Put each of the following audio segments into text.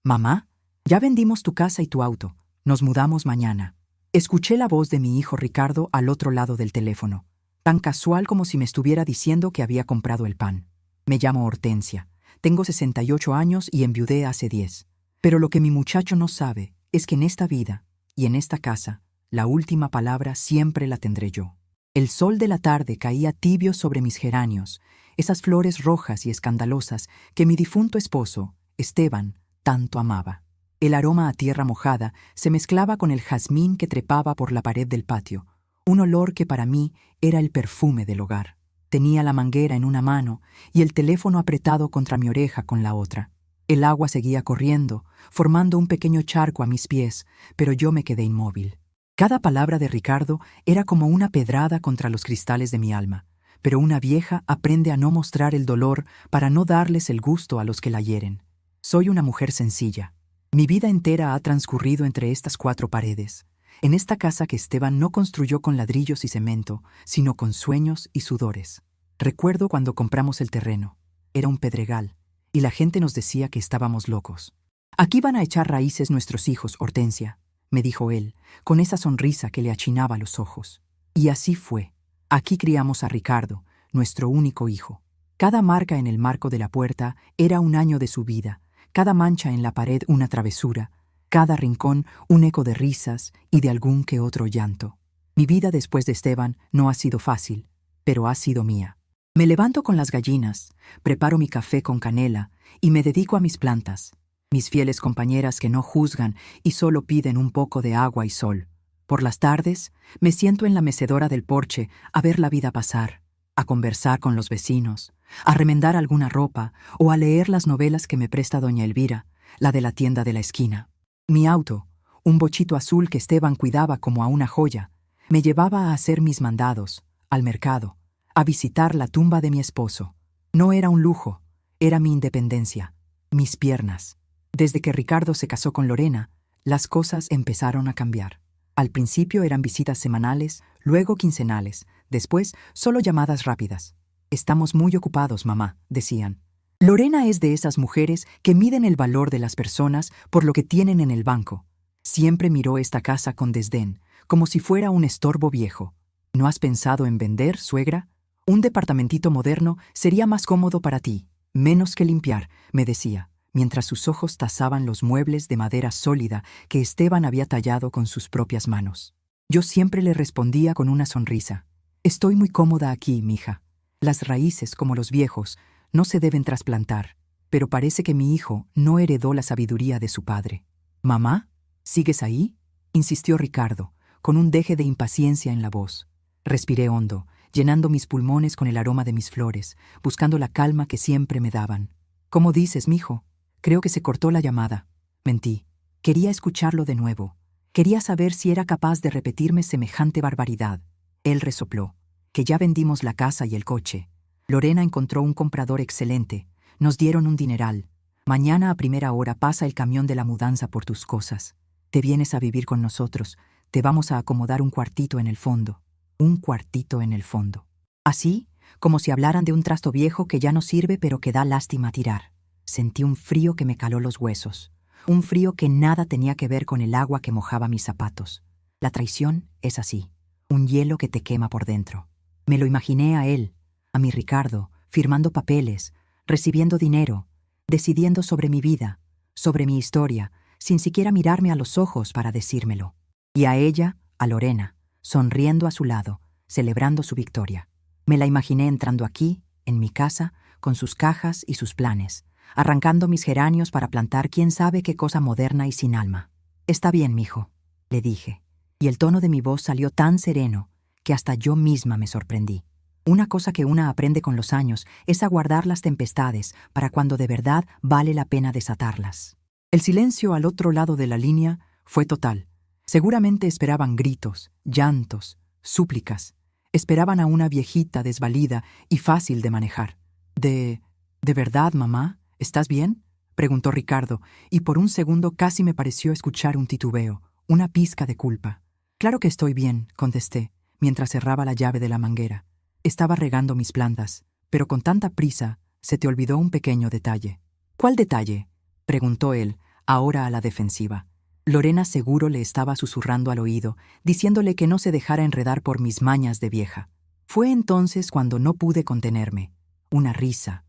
Mamá, ya vendimos tu casa y tu auto. Nos mudamos mañana. Escuché la voz de mi hijo Ricardo al otro lado del teléfono, tan casual como si me estuviera diciendo que había comprado el pan. Me llamo Hortensia. Tengo 68 años y enviudé hace 10. Pero lo que mi muchacho no sabe es que en esta vida y en esta casa, la última palabra siempre la tendré yo. El sol de la tarde caía tibio sobre mis geranios, esas flores rojas y escandalosas que mi difunto esposo, Esteban, tanto amaba. El aroma a tierra mojada se mezclaba con el jazmín que trepaba por la pared del patio, un olor que para mí era el perfume del hogar. Tenía la manguera en una mano y el teléfono apretado contra mi oreja con la otra. El agua seguía corriendo, formando un pequeño charco a mis pies, pero yo me quedé inmóvil. Cada palabra de Ricardo era como una pedrada contra los cristales de mi alma, pero una vieja aprende a no mostrar el dolor para no darles el gusto a los que la hieren. Soy una mujer sencilla. Mi vida entera ha transcurrido entre estas 4 paredes, en esta casa que Esteban no construyó con ladrillos y cemento, sino con sueños y sudores. Recuerdo cuando compramos el terreno. Era un pedregal, y la gente nos decía que estábamos locos. «Aquí van a echar raíces nuestros hijos, Hortensia», me dijo él, con esa sonrisa que le achinaba los ojos. Y así fue. Aquí criamos a Ricardo, nuestro único hijo. Cada marca en el marco de la puerta era un año de su vida, cada mancha en la pared una travesura, cada rincón un eco de risas y de algún que otro llanto. Mi vida después de Esteban no ha sido fácil, pero ha sido mía. Me levanto con las gallinas, preparo mi café con canela y me dedico a mis plantas, mis fieles compañeras que no juzgan y solo piden un poco de agua y sol. Por las tardes, me siento en la mecedora del porche a ver la vida pasar, a conversar con los vecinos, a remendar alguna ropa o a leer las novelas que me presta doña Elvira, la de la tienda de la esquina. Mi auto, un bochito azul que Esteban cuidaba como a una joya, me llevaba a hacer mis mandados, al mercado, a visitar la tumba de mi esposo. No era un lujo, era mi independencia, mis piernas. Desde que Ricardo se casó con Lorena, las cosas empezaron a cambiar. Al principio eran visitas semanales, luego quincenales, después solo llamadas rápidas. «Estamos muy ocupados, mamá», decían. Lorena es de esas mujeres que miden el valor de las personas por lo que tienen en el banco. Siempre miró esta casa con desdén, como si fuera un estorbo viejo. «¿No has pensado en vender, suegra? Un departamentito moderno sería más cómodo para ti, menos que limpiar», me decía, mientras sus ojos tasaban los muebles de madera sólida que Esteban había tallado con sus propias manos. Yo siempre le respondía con una sonrisa. «Estoy muy cómoda aquí, mija. Las raíces, como los viejos, no se deben trasplantar, pero parece que mi hijo no heredó la sabiduría de su padre». «¿Mamá? ¿Sigues ahí?», insistió Ricardo, con un deje de impaciencia en la voz. Respiré hondo, llenando mis pulmones con el aroma de mis flores, buscando la calma que siempre me daban. «¿Cómo dices, mijo?» Creo que se cortó la llamada. Mentí. Quería escucharlo de nuevo. Quería saber si era capaz de repetirme semejante barbaridad. Él resopló. «Que ya vendimos la casa y el coche. Lorena encontró un comprador excelente. Nos dieron un dineral. Mañana a primera hora pasa el camión de la mudanza por tus cosas. Te vienes a vivir con nosotros. Te vamos a acomodar un cuartito en el fondo». Un cuartito en el fondo. Así, como si hablaran de un trasto viejo que ya no sirve pero que da lástima tirar. Sentí un frío que me caló los huesos. Un frío que nada tenía que ver con el agua que mojaba mis zapatos. La traición es así. Un hielo que te quema por dentro. Me lo imaginé a él, a mi Ricardo, firmando papeles, recibiendo dinero, decidiendo sobre mi vida, sobre mi historia, sin siquiera mirarme a los ojos para decírmelo. Y a ella, a Lorena, sonriendo a su lado, celebrando su victoria. Me la imaginé entrando aquí, en mi casa, con sus cajas y sus planes, arrancando mis geranios para plantar quién sabe qué cosa moderna y sin alma. «Está bien, mijo», le dije, y el tono de mi voz salió tan sereno que hasta yo misma me sorprendí. Una cosa que una aprende con los años es aguardar las tempestades para cuando de verdad vale la pena desatarlas. El silencio al otro lado de la línea fue total. Seguramente esperaban gritos, llantos, súplicas. Esperaban a una viejita desvalida y fácil de manejar. ¿De verdad, mamá? ¿Estás bien?», preguntó Ricardo, y por un segundo casi me pareció escuchar un titubeo, una pizca de culpa. «Claro que estoy bien», contesté, mientras cerraba la llave de la manguera. «Estaba regando mis plantas, pero con tanta prisa se te olvidó un pequeño detalle». «¿Cuál detalle?», preguntó él, ahora a la defensiva. Lorena seguro le estaba susurrando al oído, diciéndole que no se dejara enredar por mis mañas de vieja. Fue entonces cuando no pude contenerme. Una risa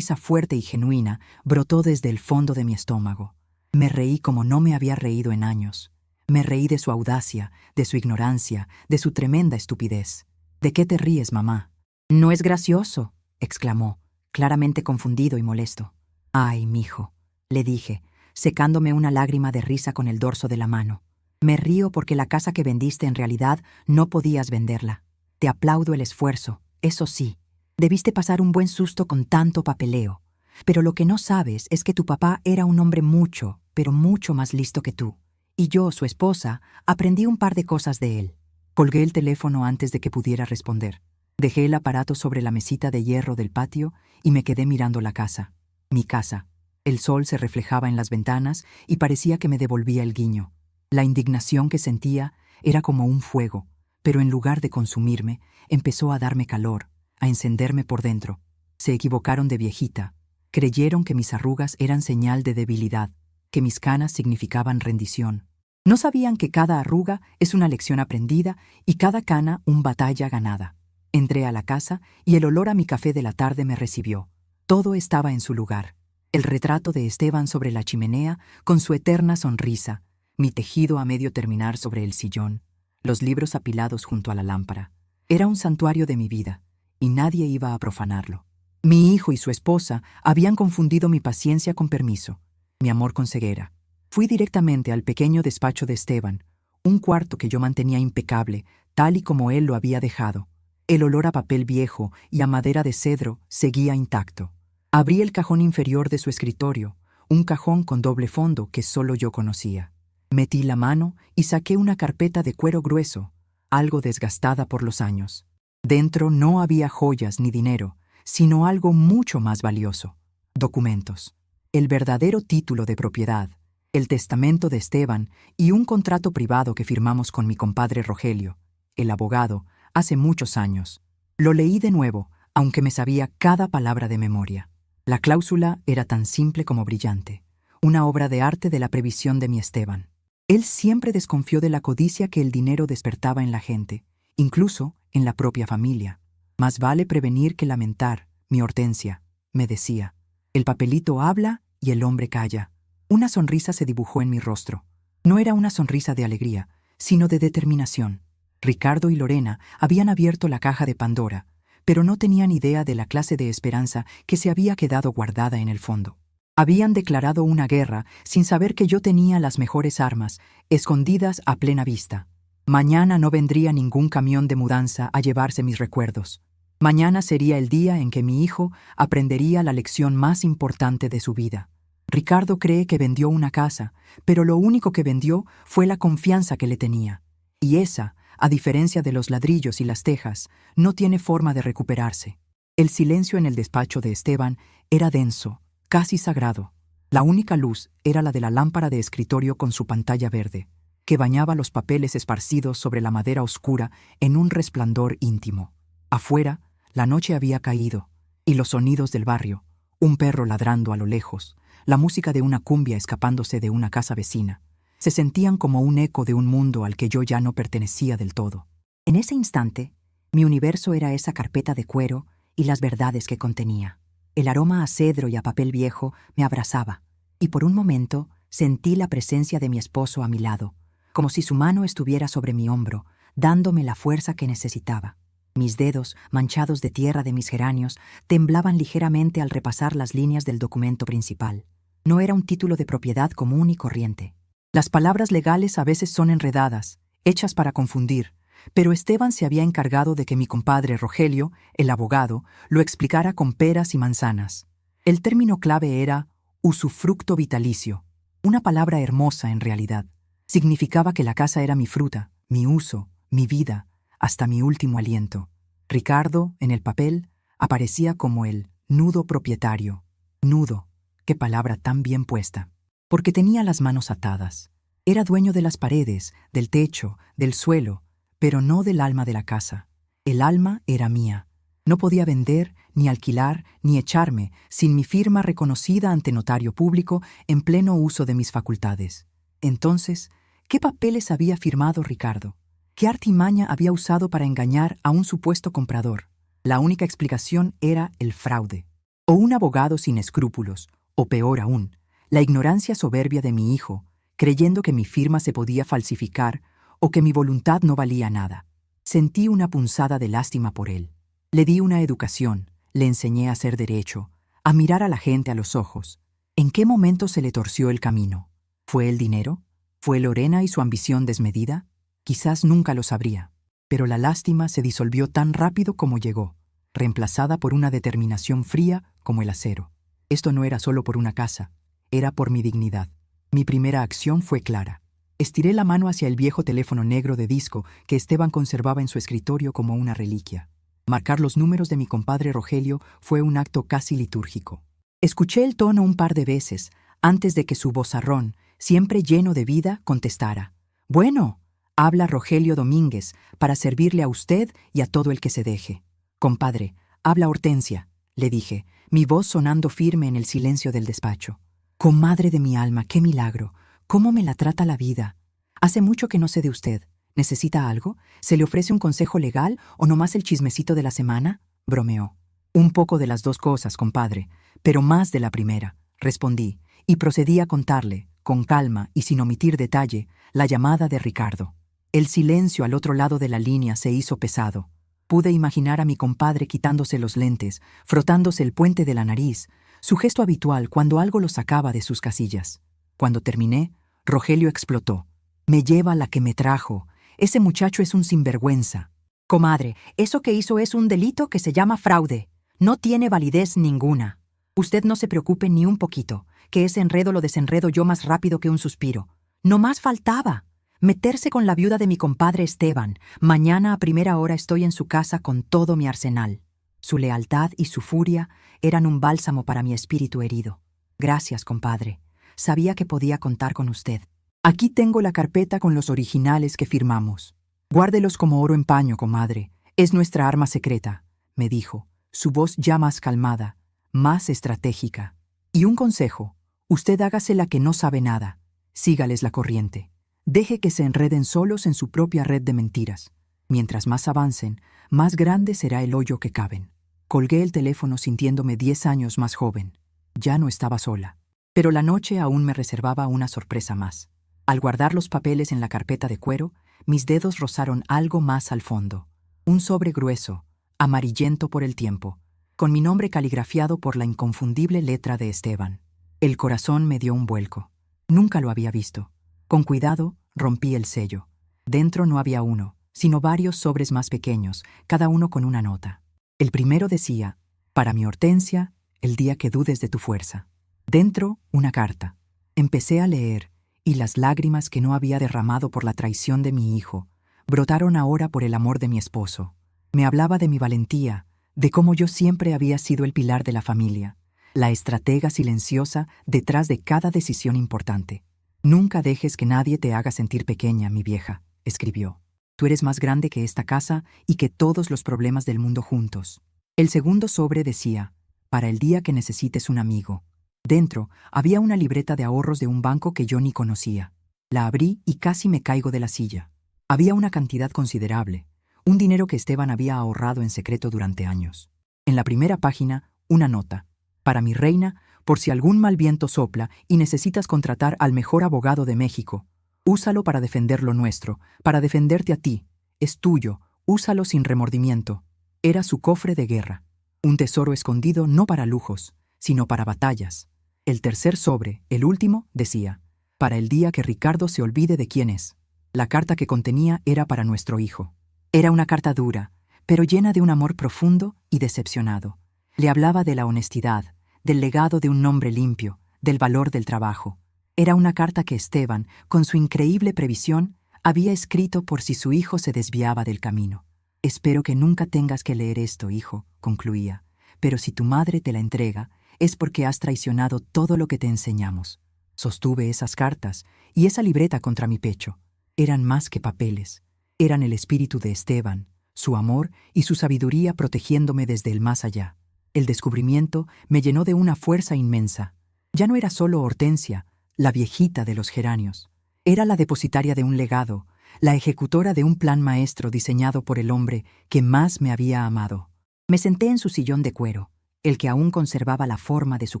fuerte y genuina, brotó desde el fondo de mi estómago. Me reí como no me había reído en años. Me reí de su audacia, de su ignorancia, de su tremenda estupidez. ¿De qué te ríes, mamá? No es gracioso, exclamó, claramente confundido y molesto. Ay, mijo, le dije, secándome una lágrima de risa con el dorso de la mano. Me río porque la casa que vendiste en realidad no podías venderla. Te aplaudo el esfuerzo, eso sí. Debiste pasar un buen susto con tanto papeleo. Pero lo que no sabes es que tu papá era un hombre mucho, pero mucho más listo que tú. Y yo, su esposa, aprendí un par de cosas de él. Colgué el teléfono antes de que pudiera responder. Dejé el aparato sobre la mesita de hierro del patio y me quedé mirando la casa. Mi casa. El sol se reflejaba en las ventanas y parecía que me devolvía el guiño. La indignación que sentía era como un fuego, pero en lugar de consumirme, empezó a darme calor, a encenderme por dentro. Se equivocaron de viejita. Creyeron que mis arrugas eran señal de debilidad, que mis canas significaban rendición. No sabían que cada arruga es una lección aprendida y cada cana una batalla ganada. Entré a la casa y el olor a mi café de la tarde me recibió. Todo estaba en su lugar. El retrato de Esteban sobre la chimenea con su eterna sonrisa, mi tejido a medio terminar sobre el sillón, los libros apilados junto a la lámpara. Era un santuario de mi vida, y nadie iba a profanarlo. Mi hijo y su esposa habían confundido mi paciencia con permiso, mi amor con ceguera. Fui directamente al pequeño despacho de Esteban, un cuarto que yo mantenía impecable, tal y como él lo había dejado. El olor a papel viejo y a madera de cedro seguía intacto. Abrí el cajón inferior de su escritorio, un cajón con doble fondo que solo yo conocía. Metí la mano y saqué una carpeta de cuero grueso, algo desgastada por los años. Dentro no había joyas ni dinero, sino algo mucho más valioso: documentos. El verdadero título de propiedad, el testamento de Esteban y un contrato privado que firmamos con mi compadre Rogelio, el abogado, hace muchos años. Lo leí de nuevo, aunque me sabía cada palabra de memoria. La cláusula era tan simple como brillante, una obra de arte de la previsión de mi Esteban. Él siempre desconfió de la codicia que el dinero despertaba en la gente, incluso en la propia familia. Más vale prevenir que lamentar, mi Hortensia, me decía. El papelito habla y el hombre calla. Una sonrisa se dibujó en mi rostro. No era una sonrisa de alegría, sino de determinación. Ricardo y Lorena habían abierto la caja de Pandora, pero no tenían idea de la clase de esperanza que se había quedado guardada en el fondo. Habían declarado una guerra sin saber que yo tenía las mejores armas, escondidas a plena vista. Mañana no vendría ningún camión de mudanza a llevarse mis recuerdos. Mañana sería el día en que mi hijo aprendería la lección más importante de su vida. Ricardo cree que vendió una casa, pero lo único que vendió fue la confianza que le tenía. Y esa, a diferencia de los ladrillos y las tejas, no tiene forma de recuperarse. El silencio en el despacho de Esteban era denso, casi sagrado. La única luz era la de la lámpara de escritorio con su pantalla verde, que bañaba los papeles esparcidos sobre la madera oscura en un resplandor íntimo. Afuera, la noche había caído, y los sonidos del barrio, un perro ladrando a lo lejos, la música de una cumbia escapándose de una casa vecina, se sentían como un eco de un mundo al que yo ya no pertenecía del todo. En ese instante, mi universo era esa carpeta de cuero y las verdades que contenía. El aroma a cedro y a papel viejo me abrazaba, y por un momento sentí la presencia de mi esposo a mi lado, como si su mano estuviera sobre mi hombro, dándome la fuerza que necesitaba. Mis dedos, manchados de tierra de mis geranios, temblaban ligeramente al repasar las líneas del documento principal. No era un título de propiedad común y corriente. Las palabras legales a veces son enredadas, hechas para confundir, pero Esteban se había encargado de que mi compadre Rogelio, el abogado, lo explicara con peras y manzanas. El término clave era usufructo vitalicio, una palabra hermosa en realidad. Significaba que la casa era mi fruta, mi uso, mi vida, hasta mi último aliento. Ricardo, en el papel, aparecía como el nudo propietario. Nudo, qué palabra tan bien puesta. Porque tenía las manos atadas. Era dueño de las paredes, del techo, del suelo, pero no del alma de la casa. El alma era mía. No podía vender, ni alquilar, ni echarme, sin mi firma reconocida ante notario público en pleno uso de mis facultades. Entonces, ¿qué papeles había firmado Ricardo? ¿Qué artimaña había usado para engañar a un supuesto comprador? La única explicación era el fraude. O un abogado sin escrúpulos, o peor aún, la ignorancia soberbia de mi hijo, creyendo que mi firma se podía falsificar o que mi voluntad no valía nada. Sentí una punzada de lástima por él. Le di una educación, le enseñé a hacer derecho, a mirar a la gente a los ojos. ¿En qué momento se le torció el camino? ¿Fue el dinero? ¿Fue Lorena y su ambición desmedida? Quizás nunca lo sabría. Pero la lástima se disolvió tan rápido como llegó, reemplazada por una determinación fría como el acero. Esto no era solo por una casa, era por mi dignidad. Mi primera acción fue clara. Estiré la mano hacia el viejo teléfono negro de disco que Esteban conservaba en su escritorio como una reliquia. Marcar los números de mi compadre Rogelio fue un acto casi litúrgico. Escuché el tono un par de veces, antes de que su vozarrón, siempre lleno de vida, contestara. «Bueno, habla Rogelio Domínguez, para servirle a usted y a todo el que se deje». «Compadre, habla Hortensia», le dije, mi voz sonando firme en el silencio del despacho. «Comadre de mi alma, qué milagro. ¿Cómo me la trata la vida? Hace mucho que no sé de usted. ¿Necesita algo? ¿Se le ofrece un consejo legal o nomás el chismecito de la semana?», bromeó. «Un poco de las dos cosas, compadre, pero más de la primera», respondí, y procedí a contarle, con calma y sin omitir detalle, la llamada de Ricardo. El silencio al otro lado de la línea se hizo pesado. Pude imaginar a mi compadre quitándose los lentes, frotándose el puente de la nariz, su gesto habitual cuando algo lo sacaba de sus casillas. Cuando terminé, Rogelio explotó. «Me lleva la que me trajo. Ese muchacho es un sinvergüenza». «Comadre, eso que hizo es un delito que se llama fraude. No tiene validez ninguna. Usted no se preocupe ni un poquito, que ese enredo lo desenredo yo más rápido que un suspiro. No más faltaba. Meterse con la viuda de mi compadre Esteban. Mañana a primera hora estoy en su casa con todo mi arsenal». Su lealtad y su furia eran un bálsamo para mi espíritu herido. «Gracias, compadre. Sabía que podía contar con usted. Aquí tengo la carpeta con los originales que firmamos. Guárdelos como oro en paño, comadre. Es nuestra arma secreta», me dijo, su voz ya más calmada, más estratégica. «Y un consejo. Usted hágase la que no sabe nada. Sígales la corriente. Deje que se enreden solos en su propia red de mentiras. Mientras más avancen, más grande será el hoyo que caben». Colgué el teléfono sintiéndome 10 años más joven. Ya no estaba sola. Pero la noche aún me reservaba una sorpresa más. Al guardar los papeles en la carpeta de cuero, mis dedos rozaron algo más al fondo. Un sobre grueso, amarillento por el tiempo, con mi nombre caligrafiado por la inconfundible letra de Esteban. El corazón me dio un vuelco. Nunca lo había visto. Con cuidado, rompí el sello. Dentro no había uno, sino varios sobres más pequeños, cada uno con una nota. El primero decía: «Para mi Hortensia, el día que dudes de tu fuerza». Dentro, una carta. Empecé a leer, y las lágrimas que no había derramado por la traición de mi hijo brotaron ahora por el amor de mi esposo. Me hablaba de mi valentía, de cómo yo siempre había sido el pilar de la familia, la estratega silenciosa detrás de cada decisión importante. «Nunca dejes que nadie te haga sentir pequeña, mi vieja», escribió. «Tú eres más grande que esta casa y que todos los problemas del mundo juntos». El segundo sobre decía: «Para el día que necesites un amigo». Dentro había una libreta de ahorros de un banco que yo ni conocía. La abrí y casi me caigo de la silla. Había una cantidad considerable, un dinero que Esteban había ahorrado en secreto durante años. En la primera página, una nota: «Para mi reina, por si algún mal viento sopla y necesitas contratar al mejor abogado de México. Úsalo para defender lo nuestro, para defenderte a ti. Es tuyo, úsalo sin remordimiento». Era su cofre de guerra. Un tesoro escondido no para lujos, sino para batallas. El tercer sobre, el último, decía: «Para el día que Ricardo se olvide de quién es». La carta que contenía era para nuestro hijo. Era una carta dura, pero llena de un amor profundo y decepcionado. Le hablaba de la honestidad, del legado de un nombre limpio, del valor del trabajo. Era una carta que Esteban, con su increíble previsión, había escrito por si su hijo se desviaba del camino. «Espero que nunca tengas que leer esto, hijo», concluía, «pero si tu madre te la entrega, es porque has traicionado todo lo que te enseñamos». Sostuve esas cartas y esa libreta contra mi pecho. Eran más que papeles. Eran el espíritu de Esteban, su amor y su sabiduría protegiéndome desde el más allá. El descubrimiento me llenó de una fuerza inmensa. Ya no era solo Hortensia, la viejita de los geranios. Era la depositaria de un legado, la ejecutora de un plan maestro diseñado por el hombre que más me había amado. Me senté en su sillón de cuero, el que aún conservaba la forma de su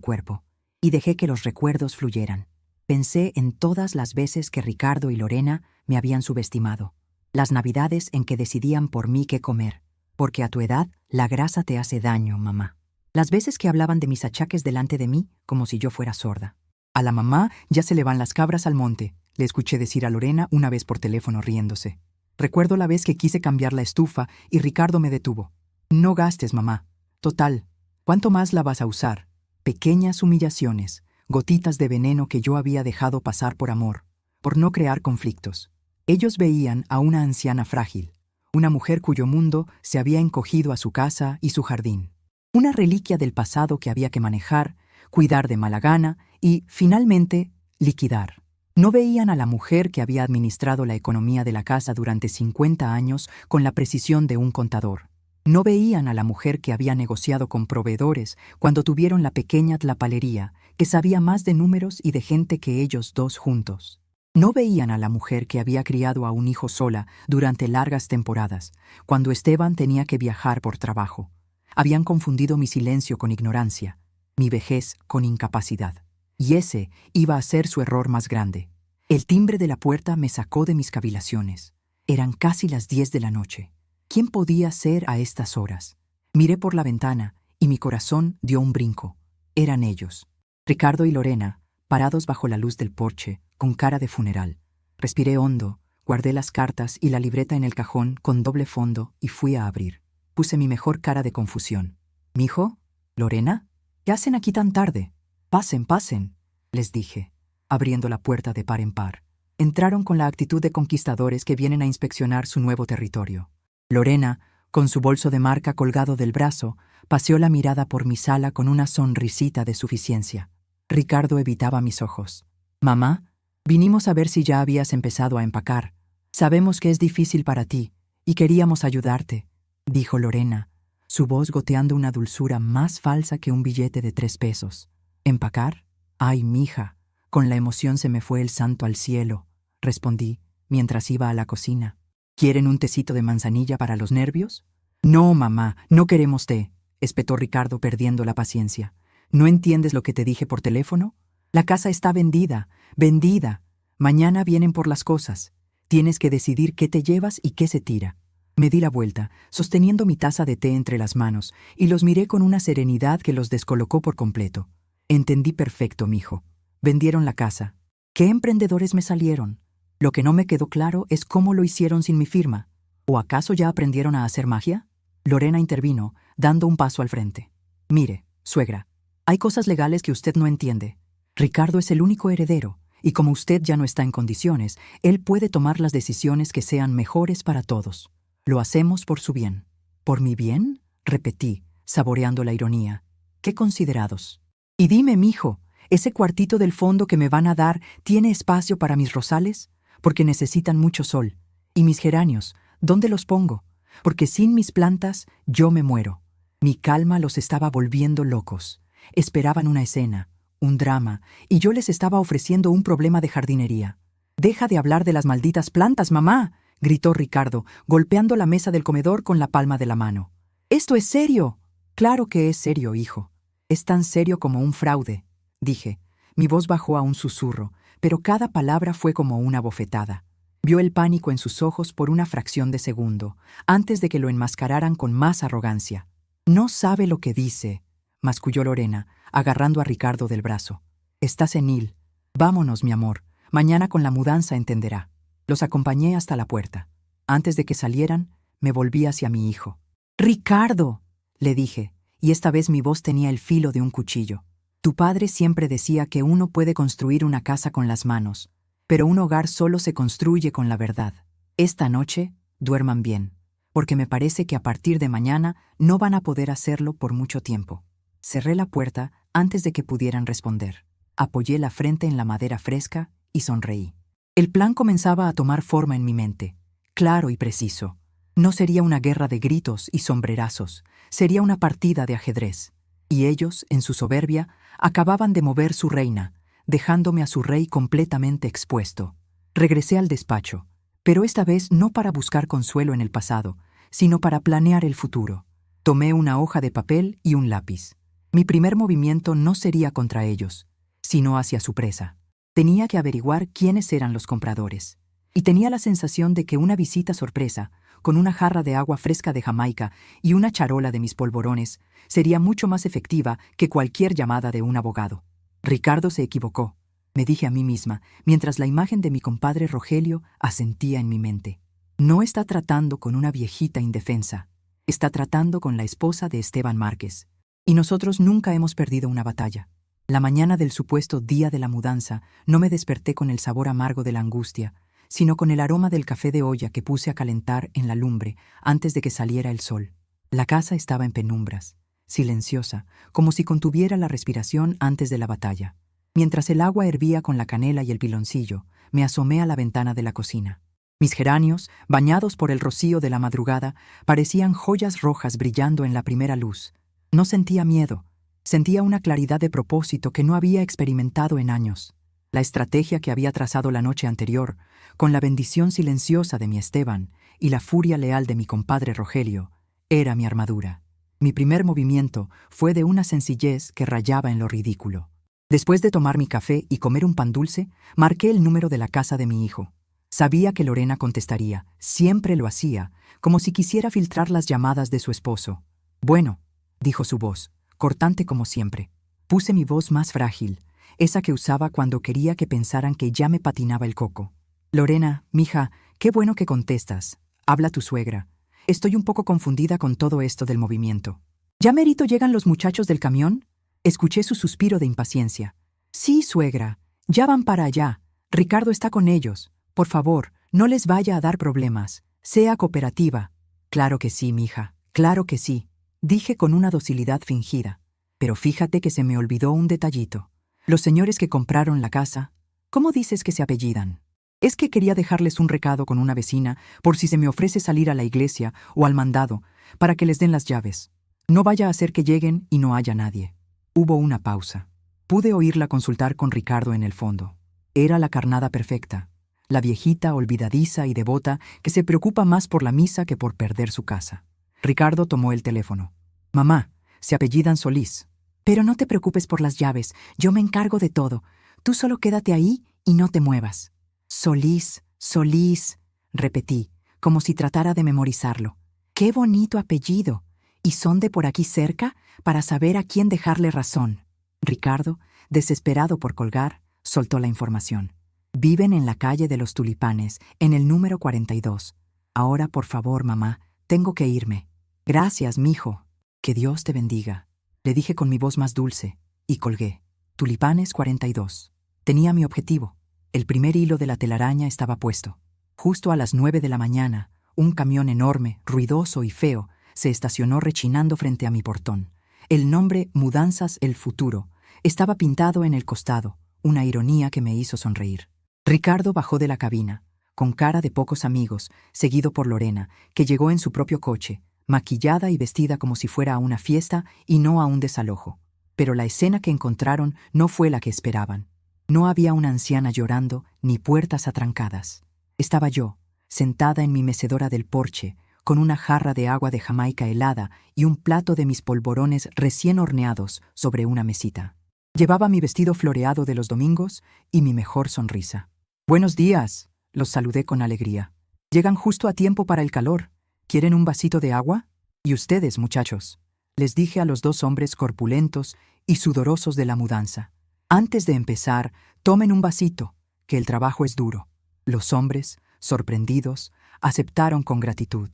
cuerpo, y dejé que los recuerdos fluyeran. Pensé en todas las veces que Ricardo y Lorena me habían subestimado, las navidades en que decidían por mí qué comer, porque a tu edad la grasa te hace daño, mamá. Las veces que hablaban de mis achaques delante de mí como si yo fuera sorda. A la mamá ya se le van las cabras al monte, le escuché decir a Lorena una vez por teléfono riéndose. Recuerdo la vez que quise cambiar la estufa y Ricardo me detuvo. No gastes, mamá. Total, ¿cuánto más la vas a usar? Pequeñas humillaciones, gotitas de veneno que yo había dejado pasar por amor, por no crear conflictos. Ellos veían a una anciana frágil, una mujer cuyo mundo se había encogido a su casa y su jardín. Una reliquia del pasado que había que manejar, cuidar de mala gana y, finalmente, liquidar. No veían a la mujer que había administrado la economía de la casa durante 50 años con la precisión de un contador. No veían a la mujer que había negociado con proveedores cuando tuvieron la pequeña tlapalería, que sabía más de números y de gente que ellos dos juntos. No veían a la mujer que había criado a un hijo sola durante largas temporadas, cuando Esteban tenía que viajar por trabajo. Habían confundido mi silencio con ignorancia, mi vejez con incapacidad. Y ese iba a ser su error más grande. El timbre de la puerta me sacó de mis cavilaciones. Eran casi las 10 de la noche. ¿Quién podía ser a estas horas? Miré por la ventana y mi corazón dio un brinco. Eran ellos, Ricardo y Lorena, parados bajo la luz del porche, con cara de funeral. Respiré hondo, guardé las cartas y la libreta en el cajón con doble fondo y fui a abrir. Puse mi mejor cara de confusión. ¿Mijo? ¿Lorena? ¿Qué hacen aquí tan tarde? Pasen, pasen, les dije, abriendo la puerta de par en par. Entraron con la actitud de conquistadores que vienen a inspeccionar su nuevo territorio. Lorena, con su bolso de marca colgado del brazo, paseó la mirada por mi sala con una sonrisita de suficiencia. Ricardo evitaba mis ojos. «Mamá, vinimos a ver si ya habías empezado a empacar. Sabemos que es difícil para ti y queríamos ayudarte», dijo Lorena, su voz goteando una dulzura más falsa que un billete de 3 pesos. «¿Empacar? Ay, mija, con la emoción se me fue el santo al cielo», respondí, mientras iba a la cocina. «¿Quieren un tecito de manzanilla para los nervios?» «No, mamá, no queremos té», espetó Ricardo perdiendo la paciencia. «¿No entiendes lo que te dije por teléfono? La casa está vendida, vendida. Mañana vienen por las cosas. Tienes que decidir qué te llevas y qué se tira». Me di la vuelta, sosteniendo mi taza de té entre las manos, y los miré con una serenidad que los descolocó por completo. «Entendí perfecto, mijo. Vendieron la casa. ¿Qué emprendedores me salieron? Lo que no me quedó claro es cómo lo hicieron sin mi firma. ¿O acaso ya aprendieron a hacer magia?» Lorena intervino, dando un paso al frente. «Mire, suegra, hay cosas legales que usted no entiende. Ricardo es el único heredero, y como usted ya no está en condiciones, él puede tomar las decisiones que sean mejores para todos. Lo hacemos por su bien». «¿Por mi bien?», repetí, saboreando la ironía. «Qué considerados. Y dime, mijo, ¿ese cuartito del fondo que me van a dar tiene espacio para mis rosales? Porque necesitan mucho sol. Y mis geranios, ¿dónde los pongo? Porque sin mis plantas yo me muero». Mi calma los estaba volviendo locos. Esperaban una escena, un drama, y yo les estaba ofreciendo un problema de jardinería. «Deja de hablar de las malditas plantas, mamá», gritó Ricardo, golpeando la mesa del comedor con la palma de la mano. «¡Esto es serio!». «Claro que es serio, hijo. Es tan serio como un fraude», dije. Mi voz bajó a un susurro, pero cada palabra fue como una bofetada. Vio el pánico en sus ojos por una fracción de segundo, antes de que lo enmascararan con más arrogancia. «No sabe lo que dice», masculló Lorena, agarrando a Ricardo del brazo. «Está senil. Vámonos, mi amor. Mañana con la mudanza entenderá». Los acompañé hasta la puerta. Antes de que salieran, me volví hacia mi hijo. «Ricardo», le dije, y esta vez mi voz tenía el filo de un cuchillo. «Tu padre siempre decía que uno puede construir una casa con las manos, pero un hogar solo se construye con la verdad. Esta noche, duerman bien, porque me parece que a partir de mañana no van a poder hacerlo por mucho tiempo». Cerré la puerta antes de que pudieran responder. Apoyé la frente en la madera fresca y sonreí. El plan comenzaba a tomar forma en mi mente, claro y preciso. No sería una guerra de gritos y sombrerazos, sería una partida de ajedrez. Y ellos, en su soberbia, acababan de mover su reina, dejándome a su rey completamente expuesto. Regresé al despacho, pero esta vez no para buscar consuelo en el pasado, sino para planear el futuro. Tomé una hoja de papel y un lápiz. Mi primer movimiento no sería contra ellos, sino hacia su presa. Tenía que averiguar quiénes eran los compradores. Y tenía la sensación de que una visita sorpresa, con una jarra de agua fresca de Jamaica y una charola de mis polvorones, sería mucho más efectiva que cualquier llamada de un abogado. Ricardo se equivocó, me dije a mí misma, mientras la imagen de mi compadre Rogelio asentía en mi mente. No está tratando con una viejita indefensa, está tratando con la esposa de Esteban Márquez. Y nosotros nunca hemos perdido una batalla. La mañana del supuesto día de la mudanza no me desperté con el sabor amargo de la angustia, sino con el aroma del café de olla que puse a calentar en la lumbre antes de que saliera el sol. La casa estaba en penumbras, silenciosa, como si contuviera la respiración antes de la batalla. Mientras el agua hervía con la canela y el piloncillo, me asomé a la ventana de la cocina. Mis geranios, bañados por el rocío de la madrugada, parecían joyas rojas brillando en la primera luz. No sentía miedo, sentía una claridad de propósito que no había experimentado en años. La estrategia que había trazado la noche anterior, con la bendición silenciosa de mi Esteban y la furia leal de mi compadre Rogelio, era mi armadura. Mi primer movimiento fue de una sencillez que rayaba en lo ridículo. Después de tomar mi café y comer un pan dulce, marqué el número de la casa de mi hijo. Sabía que Lorena contestaría, siempre lo hacía, como si quisiera filtrar las llamadas de su esposo. «Bueno», dijo su voz, cortante como siempre. Puse mi voz más frágil, esa que usaba cuando quería que pensaran que ya me patinaba el coco. «Lorena, mija, qué bueno que contestas. Habla tu suegra. Estoy un poco confundida con todo esto del movimiento». «¿Ya merito llegan los muchachos del camión?» Escuché su suspiro de impaciencia. «Sí, suegra, ya van para allá. Ricardo está con ellos. Por favor, no les vaya a dar problemas. Sea cooperativa». «Claro que sí, mija, claro que sí», dije con una docilidad fingida. Pero fíjate que se me olvidó un detallito. Los señores que compraron la casa, ¿cómo dices que se apellidan? Es que quería dejarles un recado con una vecina por si se me ofrece salir a la iglesia o al mandado para que les den las llaves. No vaya a ser que lleguen y no haya nadie. Hubo una pausa. Pude oírla consultar con Ricardo en el fondo. Era la carnada perfecta, la viejita olvidadiza y devota que se preocupa más por la misa que por perder su casa. Ricardo tomó el teléfono. «Mamá, se apellidan Solís». «Pero no te preocupes por las llaves, yo me encargo de todo. Tú solo quédate ahí y no te muevas». «Solís, Solís», repetí, como si tratara de memorizarlo. «Qué bonito apellido. ¿Y son de por aquí cerca para saber a quién dejarle razón?» Ricardo, desesperado por colgar, soltó la información. «Viven en la calle de los Tulipanes, en el número 42. Ahora, por favor, mamá, tengo que irme». «Gracias, mijo. Que Dios te bendiga», le dije con mi voz más dulce, y colgué. Tulipanes 42. Tenía mi objetivo. El primer hilo de la telaraña estaba puesto. Justo a las 9 de la mañana, un camión enorme, ruidoso y feo, se estacionó rechinando frente a mi portón. El nombre Mudanzas El Futuro estaba pintado en el costado, una ironía que me hizo sonreír. Ricardo bajó de la cabina, con cara de pocos amigos, seguido por Lorena, que llegó en su propio coche, maquillada y vestida como si fuera a una fiesta y no a un desalojo. Pero la escena que encontraron no fue la que esperaban. No había una anciana llorando ni puertas atrancadas. Estaba yo, sentada en mi mecedora del porche, con una jarra de agua de Jamaica helada y un plato de mis polvorones recién horneados sobre una mesita. Llevaba mi vestido floreado de los domingos y mi mejor sonrisa. «Buenos días», los saludé con alegría. «Llegan justo a tiempo para el calor. ¿Quieren un vasito de agua? Y ustedes, muchachos», les dije a los dos hombres corpulentos y sudorosos de la mudanza. «Antes de empezar, tomen un vasito, que el trabajo es duro». Los hombres, sorprendidos, aceptaron con gratitud.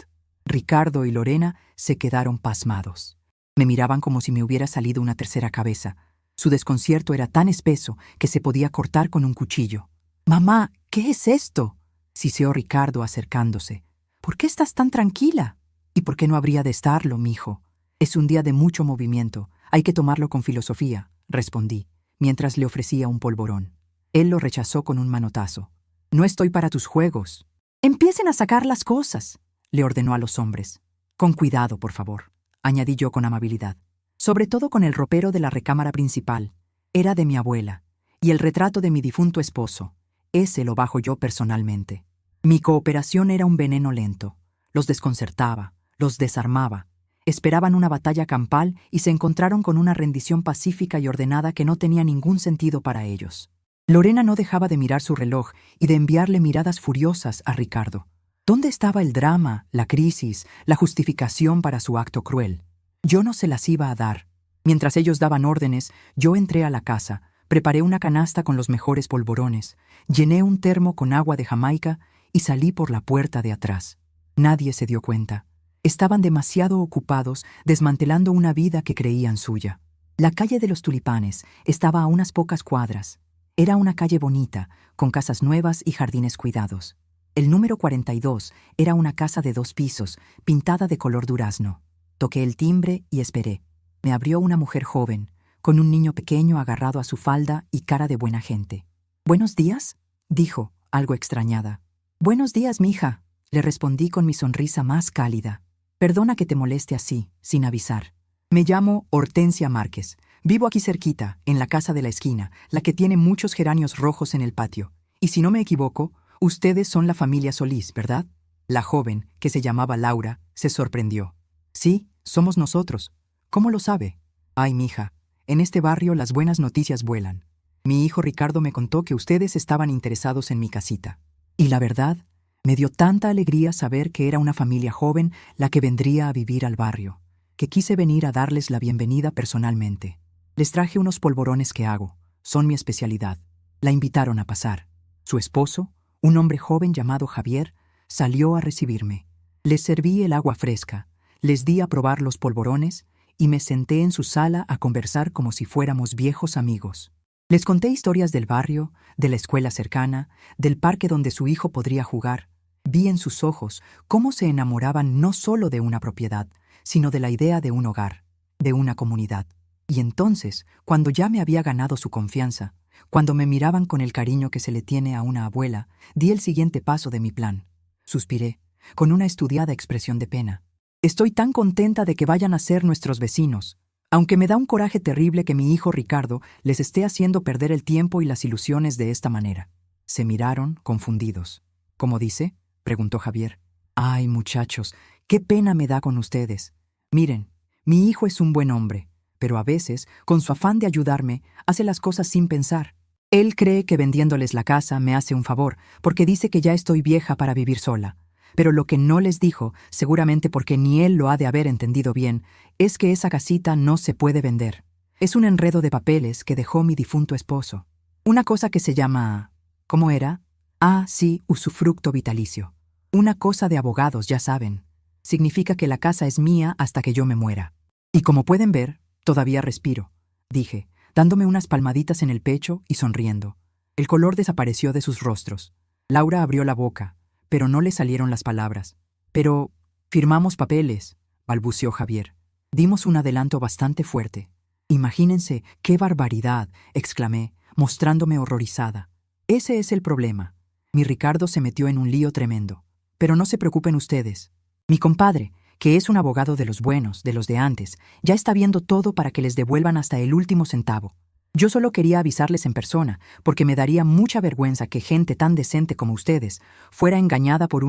Ricardo y Lorena se quedaron pasmados. Me miraban como si me hubiera salido una tercera cabeza. Su desconcierto era tan espeso que se podía cortar con un cuchillo. «Mamá, ¿qué es esto?», siseó Ricardo acercándose. «¿Por qué estás tan tranquila?» «¿Y por qué no habría de estarlo, mijo? Es un día de mucho movimiento. Hay que tomarlo con filosofía», respondí, mientras le ofrecía un polvorón. Él lo rechazó con un manotazo. «No estoy para tus juegos». «Empiecen a sacar las cosas», le ordenó a los hombres. Con cuidado, por favor, añadí yo con amabilidad. Sobre todo con el ropero de la recámara principal. Era de mi abuela, y el retrato de mi difunto esposo. Ese lo bajo yo personalmente. Mi cooperación era un veneno lento. Los desconcertaba, los desarmaba. Esperaban una batalla campal y se encontraron con una rendición pacífica y ordenada que no tenía ningún sentido para ellos. Lorena no dejaba de mirar su reloj y de enviarle miradas furiosas a Ricardo. ¿Dónde estaba el drama, la crisis, la justificación para su acto cruel? Yo no se las iba a dar. Mientras ellos daban órdenes, yo entré a la casa, preparé una canasta con los mejores polvorones, llené un termo con agua de Jamaica y salí por la puerta de atrás. Nadie se dio cuenta. Estaban demasiado ocupados desmantelando una vida que creían suya. La calle de los Tulipanes estaba a unas pocas cuadras. Era una calle bonita, con casas nuevas y jardines cuidados. El número 42 era una casa de 2 pisos, pintada de color durazno. Toqué el timbre y esperé. Me abrió una mujer joven, con un niño pequeño agarrado a su falda y cara de buena gente. «¿Buenos días?», dijo, algo extrañada. «Buenos días, mija», le respondí con mi sonrisa más cálida. «Perdona que te moleste así, sin avisar. Me llamo Hortensia Márquez. Vivo aquí cerquita, en la casa de la esquina, la que tiene muchos geranios rojos en el patio. Y si no me equivoco, ustedes son la familia Solís, ¿verdad?». La joven, que se llamaba Laura, se sorprendió. «Sí, somos nosotros. ¿Cómo lo sabe?». «Ay, mija, en este barrio las buenas noticias vuelan. Mi hijo Ricardo me contó que ustedes estaban interesados en mi casita. Y la verdad, me dio tanta alegría saber que era una familia joven la que vendría a vivir al barrio, que quise venir a darles la bienvenida personalmente. Les traje unos polvorones que hago, son mi especialidad». La invitaron a pasar. Su esposo, un hombre joven llamado Javier, salió a recibirme. Les serví el agua fresca, les di a probar los polvorones y me senté en su sala a conversar como si fuéramos viejos amigos. Les conté historias del barrio, de la escuela cercana, del parque donde su hijo podría jugar. Vi en sus ojos cómo se enamoraban no solo de una propiedad, sino de la idea de un hogar, de una comunidad. Y entonces, cuando ya me había ganado su confianza, cuando me miraban con el cariño que se le tiene a una abuela, di el siguiente paso de mi plan. Suspiré, con una estudiada expresión de pena. «Estoy tan contenta de que vayan a ser nuestros vecinos, aunque me da un coraje terrible que mi hijo Ricardo les esté haciendo perder el tiempo y las ilusiones de esta manera». Se miraron, confundidos. «¿Cómo dice?», preguntó Javier. «Ay, muchachos, qué pena me da con ustedes. Miren, mi hijo es un buen hombre, pero a veces, con su afán de ayudarme, hace las cosas sin pensar. Él cree que vendiéndoles la casa me hace un favor, porque dice que ya estoy vieja para vivir sola. Pero lo que no les dijo, seguramente porque ni él lo ha de haber entendido bien, es que esa casita no se puede vender. Es un enredo de papeles que dejó mi difunto esposo. Una cosa que se llama... ¿Cómo era? Ah, sí, usufructo vitalicio. Una cosa de abogados, ya saben. Significa que la casa es mía hasta que yo me muera. Y como pueden ver, todavía respiro», dije, dándome unas palmaditas en el pecho y sonriendo. El color desapareció de sus rostros. Laura abrió la boca, pero no le salieron las palabras. «Pero firmamos papeles», balbuceó Javier. «Dimos un adelanto bastante fuerte». «Imagínense, qué barbaridad», exclamé, mostrándome horrorizada. «Ese es el problema. Mi Ricardo se metió en un lío tremendo. Pero no se preocupen ustedes. Mi compadre, que es un abogado de los buenos, de los de antes, ya está viendo todo para que les devuelvan hasta el último centavo. Yo solo quería avisarles en persona, porque me daría mucha vergüenza que gente tan decente como ustedes fuera engañada por